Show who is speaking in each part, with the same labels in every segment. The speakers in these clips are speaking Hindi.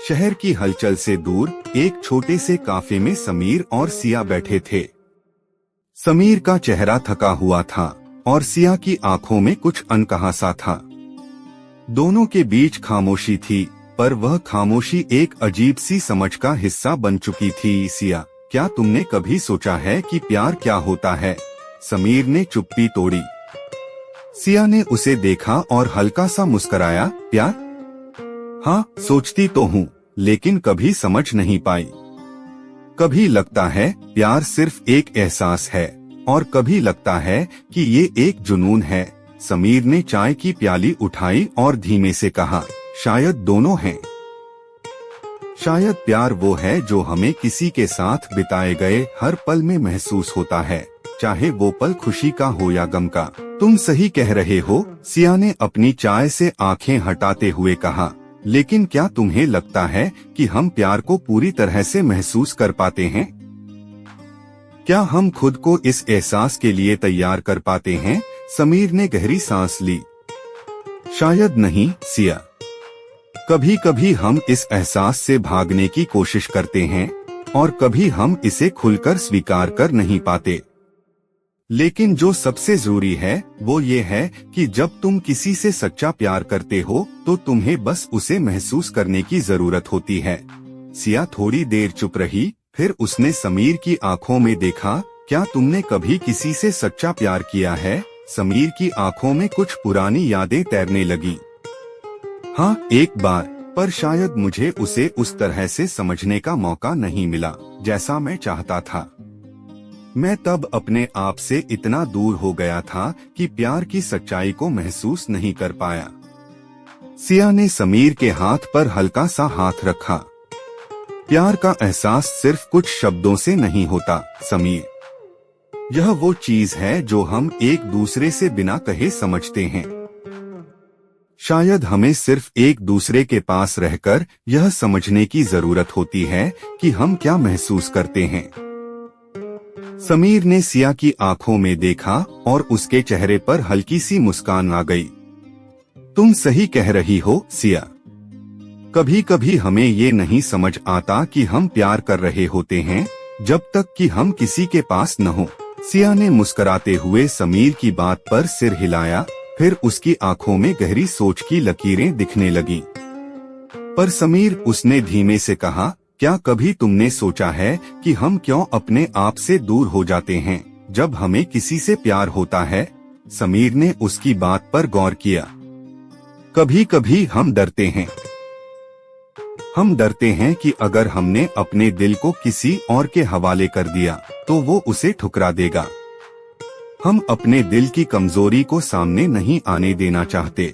Speaker 1: शहर की हलचल से दूर एक छोटे से काफे में समीर और सिया बैठे थे। समीर का चेहरा थका हुआ था और सिया की आंखों में कुछ अनकहा सा था। दोनों के बीच खामोशी थी, पर वह खामोशी एक अजीब सी समझ का हिस्सा बन चुकी थी। सिया, क्या तुमने कभी सोचा है कि प्यार क्या होता है? समीर ने चुप्पी तोड़ी। सिया ने उसे देखा और हल्का सा मुस्कुराया। प्यार? हाँ, सोचती तो हूँ, लेकिन कभी समझ नहीं पाई। कभी लगता है प्यार सिर्फ एक एहसास है और कभी लगता है कि ये एक जुनून है। समीर ने चाय की प्याली उठाई और धीमे से कहा, शायद दोनों हैं। शायद प्यार वो है जो हमें किसी के साथ बिताए गए हर पल में महसूस होता है, चाहे वो पल खुशी का हो या गम का। तुम सही कह रहे हो, सिया ने अपनी चाय से आंखें हटाते हुए कहा। लेकिन क्या तुम्हें लगता है कि हम प्यार को पूरी तरह से महसूस कर पाते हैं? क्या हम खुद को इस एहसास के लिए तैयार कर पाते हैं? समीर ने गहरी सांस ली। शायद नहीं सिया। कभी कभी हम इस एहसास से भागने की कोशिश करते हैं और कभी हम इसे खुलकर स्वीकार कर नहीं पाते। लेकिन जो सबसे जरूरी है वो ये है कि जब तुम किसी से सच्चा प्यार करते हो तो तुम्हें बस उसे महसूस करने की जरूरत होती है। सिया थोड़ी देर चुप रही, फिर उसने समीर की आंखों में देखा। क्या तुमने कभी किसी से सच्चा प्यार किया है? समीर की आंखों में कुछ पुरानी यादें तैरने लगी। हाँ, एक बार, पर शायद मुझे उसे उस तरह से समझने का मौका नहीं मिला जैसा मैं चाहता था। मैं तब अपने आप से इतना दूर हो गया था कि प्यार की सच्चाई को महसूस नहीं कर पाया। सिया ने समीर के हाथ पर हल्का सा हाथ रखा। प्यार का एहसास सिर्फ कुछ शब्दों से नहीं होता समीर। यह वो चीज है जो हम एक दूसरे से बिना कहे समझते हैं। शायद हमें सिर्फ एक दूसरे के पास रहकर यह समझने की जरूरत होती है कि हम क्या महसूस करते हैं। समीर ने सिया की आंखों में देखा और उसके चेहरे पर हल्की सी मुस्कान आ गई। तुम सही कह रही हो सिया। कभी कभी हमें ये नहीं समझ आता कि हम प्यार कर रहे होते हैं जब तक कि हम किसी के पास न हो। सिया ने मुस्कुराते हुए समीर की बात पर सिर हिलाया, फिर उसकी आंखों में गहरी सोच की लकीरें दिखने लगी। पर समीर, उसने धीमे से कहा, क्या कभी तुमने सोचा है कि हम क्यों अपने आप से दूर हो जाते हैं जब हमें किसी से प्यार होता है? समीर ने उसकी बात पर गौर किया। कभी कभी हम डरते हैं। हम डरते हैं कि अगर हमने अपने दिल को किसी और के हवाले कर दिया तो वो उसे ठुकरा देगा। हम अपने दिल की कमजोरी को सामने नहीं आने देना चाहते।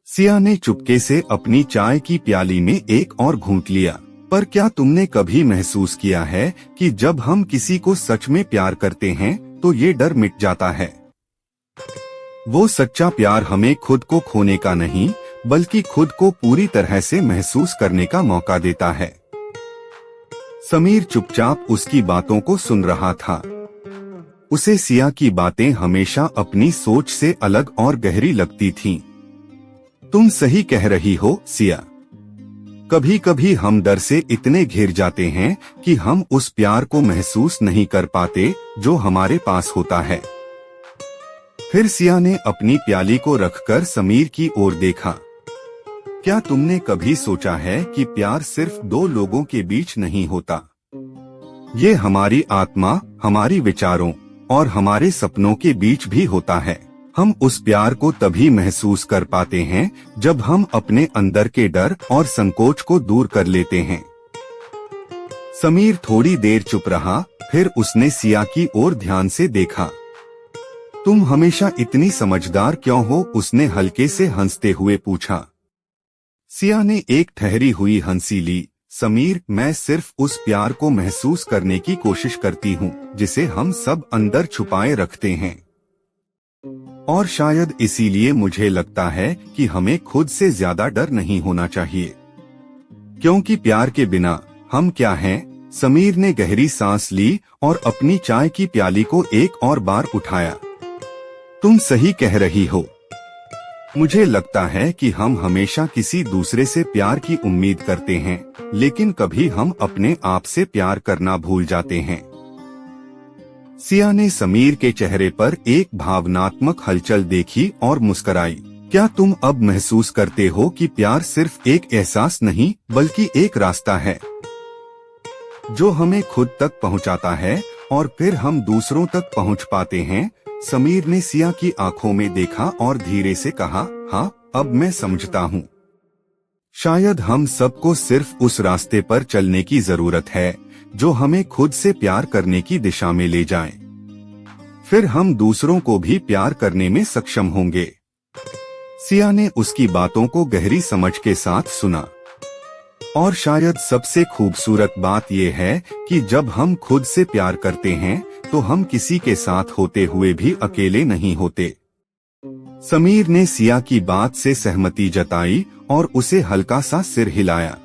Speaker 1: सिया ने चुपके से अपनी चाय की प्याली में एक और घूंट लिया। पर क्या तुमने कभी महसूस किया है कि जब हम किसी को सच में प्यार करते हैं तो ये डर मिट जाता है? वो सच्चा प्यार हमें खुद को खोने का नहीं, बल्कि खुद को पूरी तरह से महसूस करने का मौका देता है। समीर चुपचाप उसकी बातों को सुन रहा था। उसे सिया की बातें हमेशा अपनी सोच से अलग और गहरी लगती थीं। तुम सही कह रही हो सिया। कभी कभी हम डर से इतने घिर जाते हैं कि हम उस प्यार को महसूस नहीं कर पाते जो हमारे पास होता है। फिर सिया ने अपनी प्याली को रखकर समीर की ओर देखा। क्या तुमने कभी सोचा है कि प्यार सिर्फ दो लोगों के बीच नहीं होता? ये हमारी आत्मा, हमारी विचारों और हमारे सपनों के बीच भी होता है। हम उस प्यार को तभी महसूस कर पाते हैं जब हम अपने अंदर के डर और संकोच को दूर कर लेते हैं। समीर थोड़ी देर चुप रहा, फिर उसने सिया की ओर ध्यान से देखा। तुम हमेशा इतनी समझदार क्यों हो? उसने हल्के से हंसते हुए पूछा। सिया ने एक ठहरी हुई हंसी ली। समीर, मैं सिर्फ उस प्यार को महसूस करने की कोशिश करती हूँ जिसे हम सब अंदर छुपाए रखते हैं। और शायद इसीलिए मुझे लगता है कि हमें खुद से ज्यादा डर नहीं होना चाहिए, क्योंकि प्यार के बिना हम क्या हैं? समीर ने गहरी सांस ली और अपनी चाय की प्याली को एक और बार उठाया। तुम सही कह रही हो। मुझे लगता है कि हम हमेशा किसी दूसरे से प्यार की उम्मीद करते हैं, लेकिन कभी हम अपने आप से प्यार करना भूल जाते हैं। सिया ने समीर के चेहरे पर एक भावनात्मक हलचल देखी और मुस्कुराई। क्या तुम अब महसूस करते हो कि प्यार सिर्फ एक एहसास नहीं बल्कि एक रास्ता है जो हमें खुद तक पहुंचाता है और फिर हम दूसरों तक पहुंच पाते हैं? समीर ने सिया की आंखों में देखा और धीरे से कहा, हाँ, अब मैं समझता हूँ। शायद हम सबको सिर्फ उस रास्ते पर चलने की जरूरत है जो हमें खुद से प्यार करने की दिशा में ले जाए। फिर हम दूसरों को भी प्यार करने में सक्षम होंगे। सिया ने उसकी बातों को गहरी समझ के साथ सुना। और शायद सबसे खूबसूरत बात यह है कि जब हम खुद से प्यार करते हैं तो हम किसी के साथ होते हुए भी अकेले नहीं होते। समीर ने सिया की बात से सहमति जताई और उसे हल्का सा सिर हिलाया।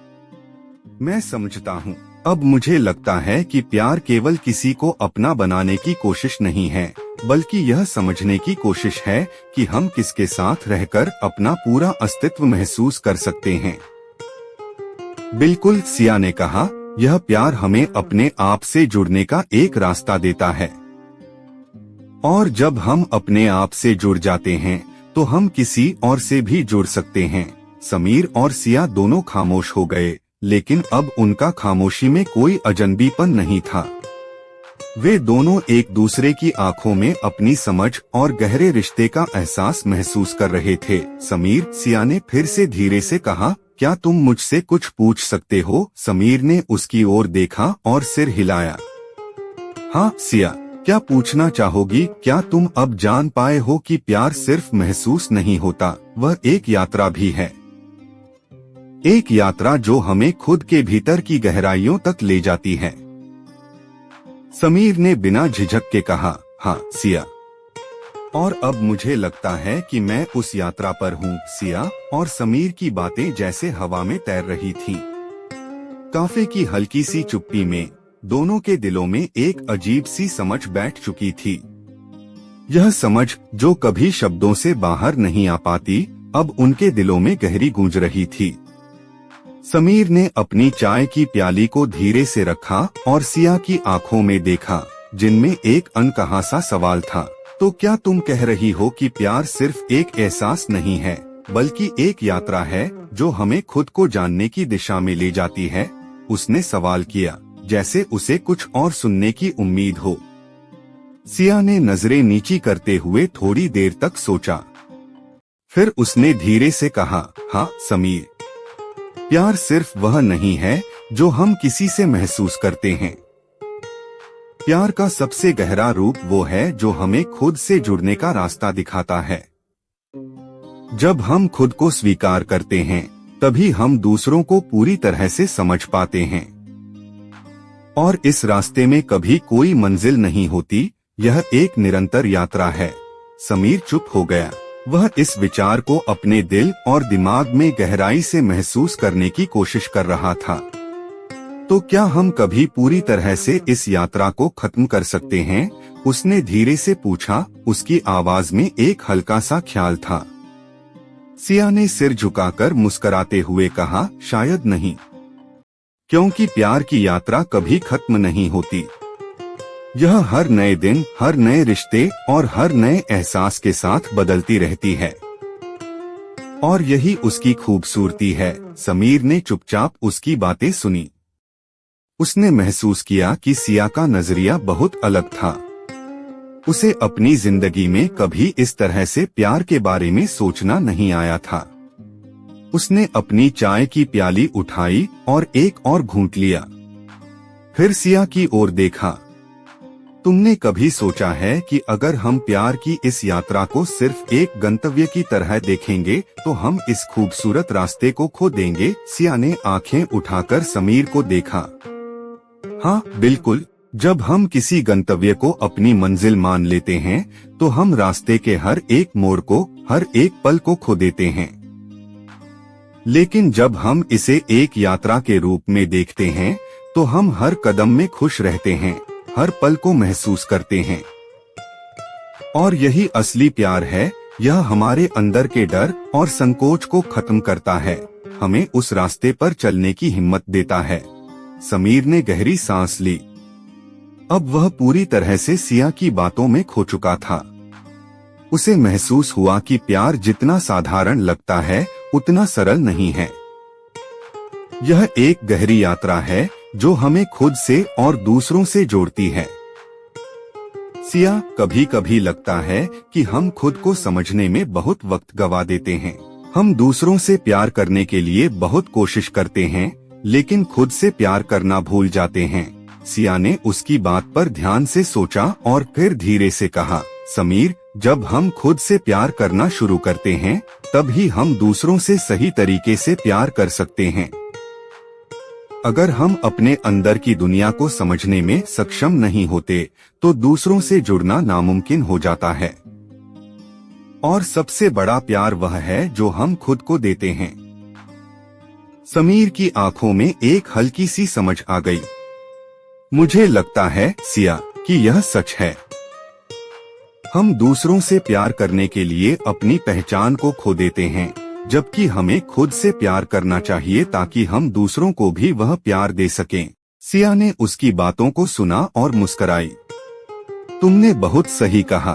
Speaker 1: मैं समझता हूँ। अब मुझे लगता है कि प्यार केवल किसी को अपना बनाने की कोशिश नहीं है, बल्कि यह समझने की कोशिश है कि हम किसके साथ रहकर अपना पूरा अस्तित्व महसूस कर सकते हैं। बिल्कुल, सिया ने कहा, यह प्यार हमें अपने आप से जुड़ने का एक रास्ता देता है। और जब हम अपने आप से जुड़ जाते हैं तो हम किसी और से भी जुड़ सकते हैं। समीर और सिया दोनों खामोश हो गए, लेकिन अब उनका खामोशी में कोई अजनबीपन नहीं था। वे दोनों एक दूसरे की आंखों में अपनी समझ और गहरे रिश्ते का एहसास महसूस कर रहे थे। समीर, सिया ने फिर से धीरे से कहा, क्या तुम मुझसे कुछ पूछ सकते हो? समीर ने उसकी ओर देखा और सिर हिलाया। हाँ सिया, क्या पूछना चाहोगी? क्या तुम अब जान पाए हो कि प्यार सिर्फ महसूस नहीं होता, वह एक यात्रा भी है। एक यात्रा जो हमें खुद के भीतर की गहराइयों तक ले जाती है। समीर ने बिना झिझक के कहा, हाँ सिया। और अब मुझे लगता है कि मैं उस यात्रा पर हूँ। सिया और समीर की बातें जैसे हवा में तैर रही थीं। काफे की हल्की सी चुप्पी में दोनों के दिलों में एक अजीब सी समझ बैठ चुकी थी। यह समझ जो कभी शब्दों से बाहर नहीं आ पाती, अब उनके दिलों में गहरी गूंज रही थी। समीर ने अपनी चाय की प्याली को धीरे से रखा और सिया की आंखों में देखा, जिनमें एक अनकहा सा सवाल था। तो क्या तुम कह रही हो कि प्यार सिर्फ एक एहसास नहीं है, बल्कि एक यात्रा है जो हमें खुद को जानने की दिशा में ले जाती है? उसने सवाल किया, जैसे उसे कुछ और सुनने की उम्मीद हो। सिया ने नजरें नीची करते हुए थोड़ी देर तक सोचा। फिर उसने धीरे से कहा, हाँ समीर, प्यार सिर्फ वह नहीं है जो हम किसी से महसूस करते हैं। प्यार का सबसे गहरा रूप वो है जो हमें खुद से जुड़ने का रास्ता दिखाता है। जब हम खुद को स्वीकार करते हैं, तभी हम दूसरों को पूरी तरह से समझ पाते हैं। और इस रास्ते में कभी कोई मंजिल नहीं होती, यह एक निरंतर यात्रा है। समीर चुप हो गया। वह इस विचार को अपने दिल और दिमाग में गहराई से महसूस करने की कोशिश कर रहा था। तो क्या हम कभी पूरी तरह से इस यात्रा को खत्म कर सकते हैं? उसने धीरे से पूछा। उसकी आवाज में एक हल्का सा ख्याल था। सिया ने सिर झुकाकर मुस्कुराते हुए कहा, शायद नहीं, क्योंकि प्यार की यात्रा कभी खत्म नहीं होती। यह हर नए दिन, हर नए रिश्ते और हर नए एहसास के साथ बदलती रहती है। और यही उसकी खूबसूरती है। समीर ने चुपचाप उसकी बातें सुनी। उसने महसूस किया कि सिया का नजरिया बहुत अलग था। उसे अपनी जिंदगी में कभी इस तरह से प्यार के बारे में सोचना नहीं आया था। उसने अपनी चाय की प्याली उठाई और एक और घूंट लिया। फिर सिया की ओर देखा। तुमने कभी सोचा है कि अगर हम प्यार की इस यात्रा को सिर्फ एक गंतव्य की तरह देखेंगे तो हम इस खूबसूरत रास्ते को खो देंगे? सिया ने आंखें उठाकर समीर को देखा। हाँ बिल्कुल, जब हम किसी गंतव्य को अपनी मंजिल मान लेते हैं तो हम रास्ते के हर एक मोड़ को, हर एक पल को खो देते हैं। लेकिन जब हम इसे एक यात्रा के रूप में देखते हैं तो हम हर कदम में खुश रहते हैं, हर पल को महसूस करते हैं। और यही असली प्यार है, यह हमारे अंदर के डर और संकोच को खत्म करता है, हमें उस रास्ते पर चलने की हिम्मत देता है। समीर ने गहरी सांस ली। अब वह पूरी तरह से सिया की बातों में खो चुका था। उसे महसूस हुआ कि प्यार जितना साधारण लगता है उतना सरल नहीं है। यह एक गहरी यात्रा है जो हमें खुद से और दूसरों से जोड़ती है। सिया, कभी कभी लगता है कि हम खुद को समझने में बहुत वक्त गवा देते हैं। हम दूसरों से प्यार करने के लिए बहुत कोशिश करते हैं, लेकिन खुद से प्यार करना भूल जाते हैं। सिया ने उसकी बात पर ध्यान से सोचा और फिर धीरे से कहा, समीर, जब हम खुद से प्यार करना शुरू करते हैं, तब ही हम दूसरों से सही तरीके से प्यार कर सकते हैं। अगर हम अपने अंदर की दुनिया को समझने में सक्षम नहीं होते, तो दूसरों से जुड़ना नामुमकिन हो जाता है। और सबसे बड़ा प्यार वह है जो हम खुद को देते हैं। समीर की आंखों में एक हल्की सी समझ आ गई। मुझे लगता है, सिया, कि यह सच है। हम दूसरों से प्यार करने के लिए अपनी पहचान को खो देते हैं, जबकि हमें खुद से प्यार करना चाहिए ताकि हम दूसरों को भी वह प्यार दे सकें। सिया ने उसकी बातों को सुना और मुस्कुराई। तुमने बहुत सही कहा।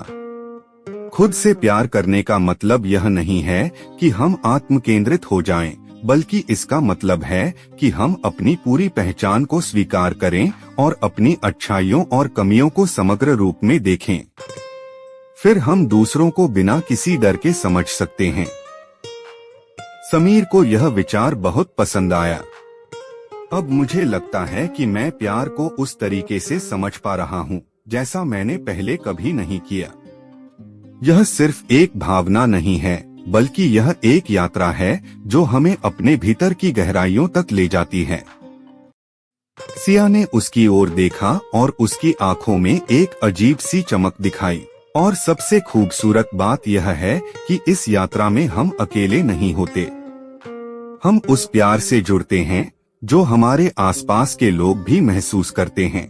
Speaker 1: खुद से प्यार करने का मतलब यह नहीं है कि हम आत्म केंद्रित हो जाएं, बल्कि इसका मतलब है कि हम अपनी पूरी पहचान को स्वीकार करें और अपनी अच्छाइयों और कमियों को समग्र रूप में देखें। फिर हम दूसरों को बिना किसी डर के समझ सकते हैं। समीर को यह विचार बहुत पसंद आया। अब मुझे लगता है कि मैं प्यार को उस तरीके से समझ पा रहा हूँ जैसा मैंने पहले कभी नहीं किया। यह सिर्फ एक भावना नहीं है, बल्कि यह एक यात्रा है जो हमें अपने भीतर की गहराइयों तक ले जाती है। सिया ने उसकी ओर देखा और उसकी आंखों में एक अजीब सी चमक दिखाई। और सबसे खूबसूरत बात यह है कि इस यात्रा में हम अकेले नहीं होते। हम उस प्यार से जुड़ते हैं जो हमारे आसपास के लोग भी महसूस करते हैं।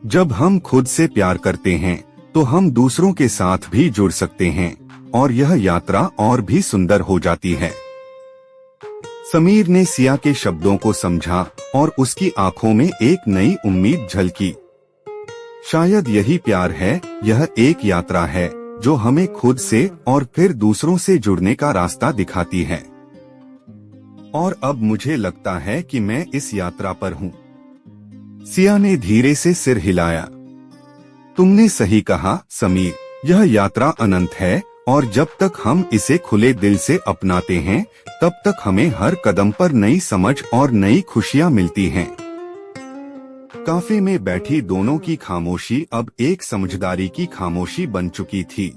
Speaker 1: जब हम खुद से प्यार करते हैं, तो हम दूसरों के साथ भी जुड़ सकते हैं और यह यात्रा और भी सुंदर हो जाती है। समीर ने सिया के शब्दों को समझा और उसकी आंखों में एक नई उम्मीद झलकी। शायद यही प्यार है, यह एक यात्रा है जो हमें खुद से और फिर दूसरों से जुड़ने का रास्ता दिखाती है। और अब मुझे लगता है कि मैं इस यात्रा पर हूँ। सिया ने धीरे से सिर हिलाया। तुमने सही कहा समीर, यह यात्रा अनंत है और जब तक हम इसे खुले दिल से अपनाते हैं, तब तक हमें हर कदम पर नई समझ और नई खुशियाँ मिलती हैं। काफे में बैठी दोनों की खामोशी अब एक समझदारी की खामोशी बन चुकी थी।